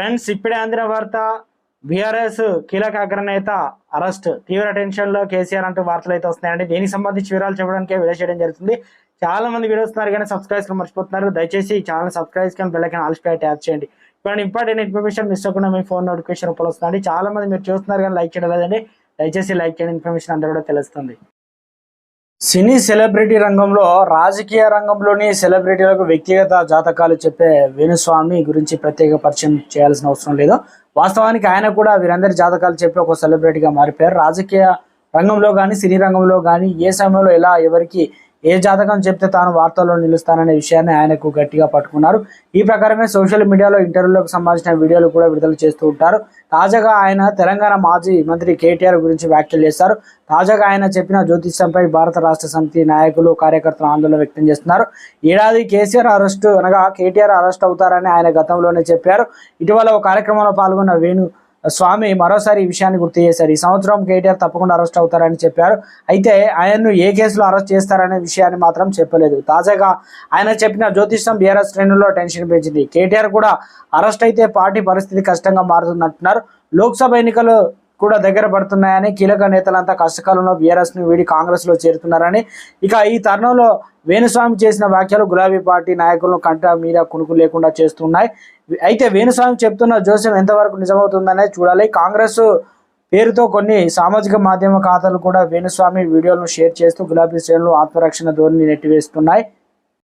Friends, ఇప్పుడే అందిన వార్త. బీఆర్ఎస్ కీలక అగ్రనేత అరెస్ట్, తీవ్ర టెన్షన్ లో కేసీఆర్ అంటూ వార్తలు అయితే వస్తున్నాయండి. దీనికి సంబంధించి వివరాలు చెప్పడానికి వీడియో చేయడం జరుగుతుంది. చాలా మంది వీడియోస్ వస్తున్నారు కానీ సబ్స్క్రైబ్ మర్చిపోతున్నారు. దయచేసి ఈ ఛానల్ సబ్స్క్రైబ్ కానీ బెల్ ఐకాన్ ఆల్ ట్యాప్ చేయండి. ఇప్పుడు ఇంపార్టెంట్ ఇన్ఫర్మేషన్ మిస్ అవ్వకుండా మీ ఫోన్ నోటిఫికేషన్ రూపంలో వస్తుంది. చాలా మంది మీరు చూస్తున్నారు కానీ లైక్ చేయడం లేదండి. దయచేసి లైక్ చేయండి, ఇన్ఫర్మేషన్ అందరూ కూడా తెలుస్తుంది. సినీ సెలబ్రిటీ రంగంలో, రాజకీయ రంగంలోని సెలబ్రిటీలకు వ్యక్తిగత జాతకాలు చెప్పే వేణుస్వామి గురించి ప్రత్యేక పరిచయం చేయాల్సిన అవసరం లేదు. వాస్తవానికి ఆయన కూడా వీరందరి జాతకాలు చెప్పి ఒక సెలబ్రిటీగా మారిపోయారు. రాజకీయ రంగంలో కానీ సినీ రంగంలో కానీ ఏ సమయంలో ఎలా ఎవరికి ఏ జాతకం చెప్తే తాను వార్తల్లో నిలుస్తాననే విషయాన్ని ఆయనకు గట్టిగా పట్టుకున్నారు. ఈ ప్రకారమే సోషల్ మీడియాలో ఇంటర్వ్యూలకు సంబంధించిన వీడియోలు కూడా విడుదల చేస్తూ ఉంటారు. తాజాగా ఆయన తెలంగాణ మాజీ మంత్రి కేటీఆర్ గురించి వ్యాఖ్యలు చేశారు. తాజాగా ఆయన చెప్పిన జ్యోతిష్యంపై భారత రాష్ట్ర సమితి నాయకులు కార్యకర్తలు ఆందోళన వ్యక్తం చేస్తున్నారు. ఏడాది కేసీఆర్ అరెస్టు అనగా కేటీఆర్ అరెస్ట్ అవుతారని ఆయన గతంలోనే చెప్పారు. ఇటీవల ఒక కార్యక్రమంలో పాల్గొన్న వేణు స్వామి మరోసారి ఈ విషయాన్ని గుర్తు చేశారు. ఈ సంవత్సరం కేటీఆర్ తప్పకుండా అరెస్ట్ అవుతారని చెప్పారు. అయితే ఆయన్ను ఏ కేసులో అరెస్ట్ చేస్తారనే విషయాన్ని మాత్రం చెప్పలేదు. తాజాగా ఆయన చెప్పిన జ్యోతిష్యం బీఆర్ఎస్ శ్రేణుల్లో టెన్షన్ పెంచింది. కేటీఆర్ కూడా అరెస్ట్ అయితే పార్టీ పరిస్థితి కష్టంగా మారుతుందంటున్నారు. లోక్సభ ఎన్నికలు కూడా దగ్గర పడుతున్నాయని, కీలక నేతలంతా కష్టకాలంలో బీఆర్ఎస్ ను వీడి కాంగ్రెస్ లో చేరుతున్నారని, ఇక ఈ తరుణంలో వేణుస్వామి చేసిన వ్యాఖ్యలు గులాబీ పార్టీ నాయకులను కంట మీద కునుకు లేకుండా చేస్తున్నాయి. అయితే వేణుస్వామి చెప్తున్న జోస్యం ఎంతవరకు నిజమవుతుందనే చూడాలి. కాంగ్రెస్ పేరుతో కొన్ని సామాజిక మాధ్యమ ఖాతాలు కూడా వేణుస్వామి వీడియోలను షేర్ చేస్తూ గులాబీ శ్రేణులు ఆత్మరక్షణ ధోరణి నెట్టివేస్తున్నాయి.